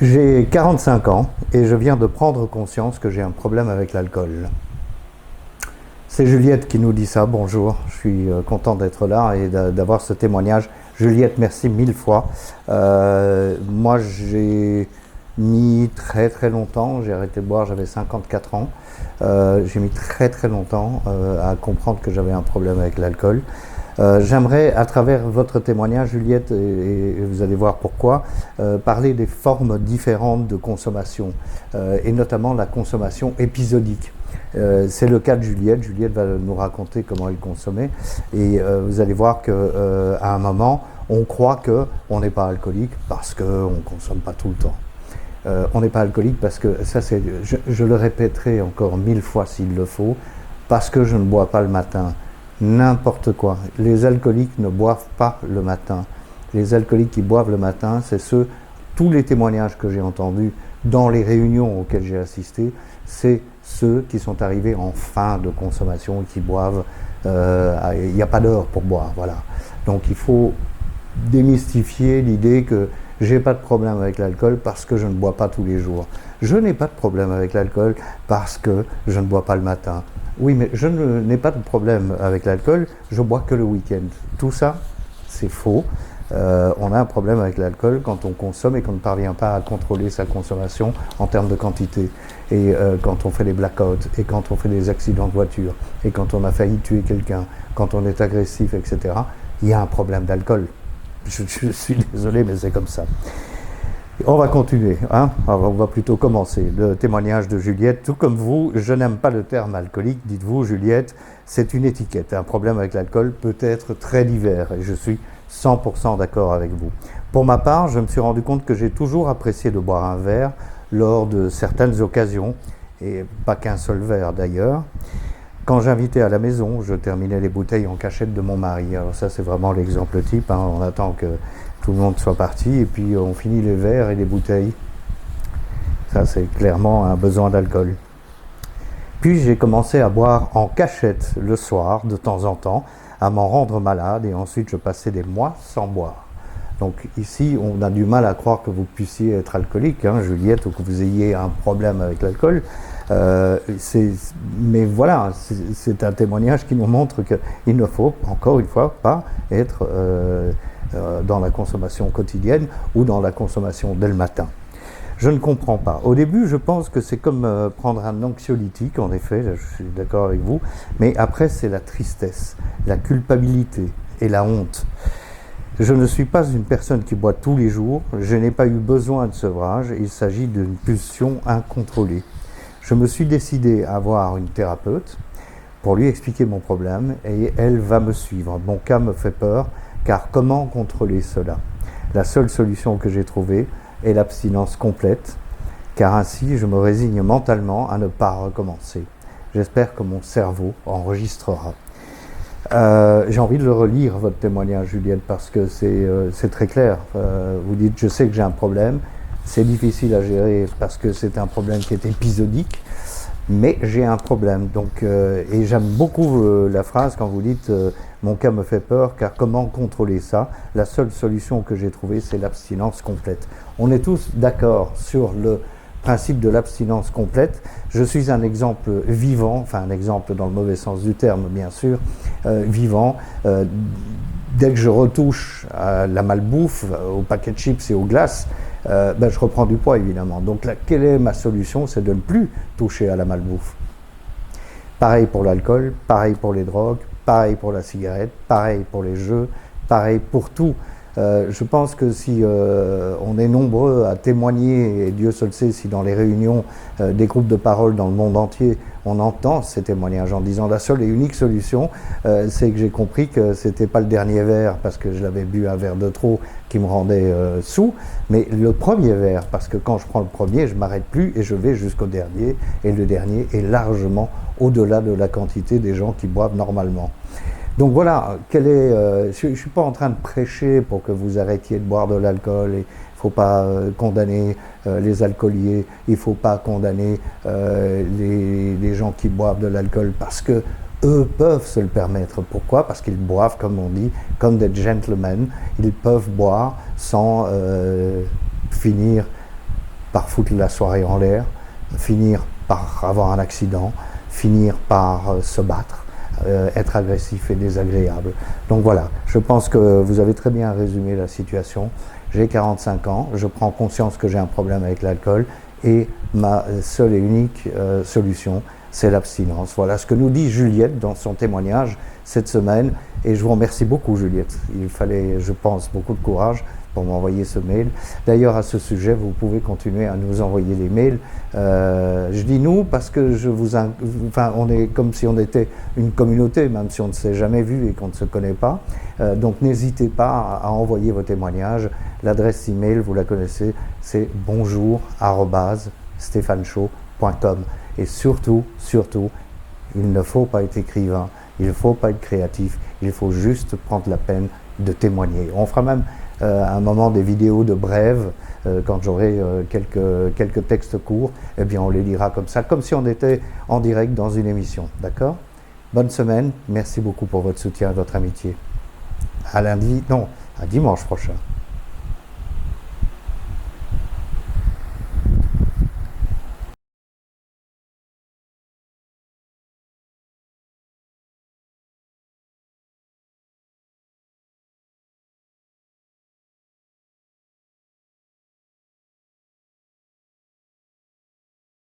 J'ai 45 ans et je viens de prendre conscience que j'ai un problème avec l'alcool. C'est Juliette qui nous dit ça, bonjour, je suis content d'être là et d'avoir ce témoignage. Juliette, merci 1000 fois. Moi j'ai mis très longtemps, j'ai arrêté de boire, j'avais 54 ans. J'ai mis très longtemps à comprendre que j'avais un problème avec l'alcool. J'aimerais, à travers votre témoignage, Juliette, et vous allez voir pourquoi, parler des formes différentes de consommation, et notamment la consommation épisodique. C'est le cas de Juliette. Juliette va nous raconter comment elle consommait, et vous allez voir qu'à un moment, on croit qu'on n'est pas alcoolique parce qu'on ne consomme pas tout le temps. On n'est pas alcoolique parce que, ça c'est, je le répéterai encore 1000 fois s'il le faut, parce que je ne bois pas le matin. N'importe quoi. Les alcooliques ne boivent pas le matin. Les alcooliques qui boivent le matin, c'est tous les témoignages que j'ai entendus dans les réunions auxquelles j'ai assisté, c'est ceux qui sont arrivés en fin de consommation et qui boivent. Il n'y a pas d'heure pour boire, voilà. Donc il faut démystifier l'idée que j'ai pas de problème avec l'alcool parce que je ne bois pas tous les jours. Je n'ai pas de problème avec l'alcool parce que je ne bois pas le matin. Oui, mais je n'ai pas de problème avec l'alcool, je bois que le week-end. Tout ça, c'est faux. On a un problème avec l'alcool quand on consomme et qu'on ne parvient pas à contrôler sa consommation en termes de quantité. Et quand on fait des blackouts, et quand on fait des accidents de voiture, et quand on a failli tuer quelqu'un, quand on est agressif, etc., il y a un problème d'alcool. Je suis désolé, mais c'est comme ça. On va continuer, hein. Alors, on va plutôt commencer. Le témoignage de Juliette, tout comme vous, je n'aime pas le terme alcoolique, dites-vous Juliette, c'est une étiquette. Un problème avec l'alcool peut être très divers et je suis 100% d'accord avec vous. Pour ma part, je me suis rendu compte que j'ai toujours apprécié de boire un verre lors de certaines occasions, et pas qu'un seul verre d'ailleurs. Quand j'invitais à la maison, je terminais les bouteilles en cachette de mon mari. Alors ça, c'est vraiment l'exemple type, hein. On attend que tout le monde soit parti et puis on finit les verres et les bouteilles. Ça, c'est clairement un besoin d'alcool. Puis j'ai commencé à boire en cachette le soir, de temps en temps, à m'en rendre malade et ensuite je passais des mois sans boire. Donc ici, on a du mal à croire que vous puissiez être alcoolique, hein, Juliette, ou que vous ayez un problème avec l'alcool. Mais voilà, c'est un témoignage qui nous montre qu'il ne faut, encore une fois, pas être dans la consommation quotidienne ou dans la consommation dès le matin. Je ne comprends pas. Au début, je pense que c'est comme prendre un anxiolytique, en effet, je suis d'accord avec vous, mais après, c'est la tristesse, la culpabilité et la honte. Je ne suis pas une personne qui boit tous les jours, je n'ai pas eu besoin de sevrage, il s'agit d'une pulsion incontrôlée. Je me suis décidé à voir une thérapeute pour lui expliquer mon problème et elle va me suivre. Mon cas me fait peur, car comment contrôler cela? La seule solution que j'ai trouvée est l'abstinence complète, car ainsi je me résigne mentalement à ne pas recommencer. J'espère que mon cerveau enregistrera. J'ai envie de le relire, votre témoignage, Juliette, parce que c'est très clair. Vous dites, je sais que j'ai un problème, c'est difficile à gérer parce que c'est un problème qui est épisodique, mais j'ai un problème. Donc, et j'aime beaucoup la phrase quand vous dites mon cas me fait peur, car comment contrôler ça? La seule solution que j'ai trouvée, c'est l'abstinence complète. On est tous d'accord sur le principe de l'abstinence complète. Je suis un exemple vivant, enfin un exemple dans le mauvais sens du terme, bien sûr, vivant. Dès que je retouche à la malbouffe, au paquet de chips et aux glaces, je reprends du poids évidemment. Donc là, quelle est ma solution? C'est de ne plus toucher à la malbouffe. Pareil pour l'alcool, pareil pour les drogues, pareil pour la cigarette, pareil pour les jeux, pareil pour tout. Je pense que si on est nombreux à témoigner, et Dieu seul sait si dans les réunions des groupes de parole dans le monde entier, on entend ces témoignages en disant la seule et unique solution, c'est que j'ai compris que c'était pas le dernier verre parce que je l'avais bu un verre de trop qui me rendait saoul, mais le premier verre, parce que quand je prends le premier, je m'arrête plus et je vais jusqu'au dernier, et le dernier est largement au-delà de la quantité des gens qui boivent normalement. Donc voilà, je ne suis pas en train de prêcher pour que vous arrêtiez de boire de l'alcool. Il ne faut pas condamner les alcooliers, il ne faut pas condamner les gens qui boivent de l'alcool parce que eux peuvent se le permettre. Pourquoi? Parce qu'ils boivent, comme on dit, comme des gentlemen. Ils peuvent boire sans finir par foutre la soirée en l'air, finir par avoir un accident, finir par se battre, être agressif et désagréable. Donc voilà, je pense que vous avez très bien résumé la situation. J'ai 45 ans, je prends conscience que j'ai un problème avec l'alcool et ma seule et unique solution, c'est l'abstinence. Voilà ce que nous dit Juliette dans son témoignage cette semaine. Et je vous remercie beaucoup, Juliette. Il fallait, je pense, beaucoup de courage pour m'envoyer ce mail. D'ailleurs, à ce sujet, vous pouvez continuer à nous envoyer des mails. Je dis nous parce que on est comme si on était une communauté, même si on ne s'est jamais vu et qu'on ne se connaît pas. Donc n'hésitez pas à envoyer vos témoignages. L'adresse email, vous la connaissez, c'est bonjour@stéphaneshow.com. Et surtout, il ne faut pas être écrivain, il ne faut pas être créatif, il faut juste prendre la peine de témoigner. On fera même à un moment des vidéos de brèves, quand j'aurai quelques textes courts, eh bien on les lira comme ça, comme si on était en direct dans une émission. D'accord ? Bonne semaine, merci beaucoup pour votre soutien et votre amitié. À dimanche prochain.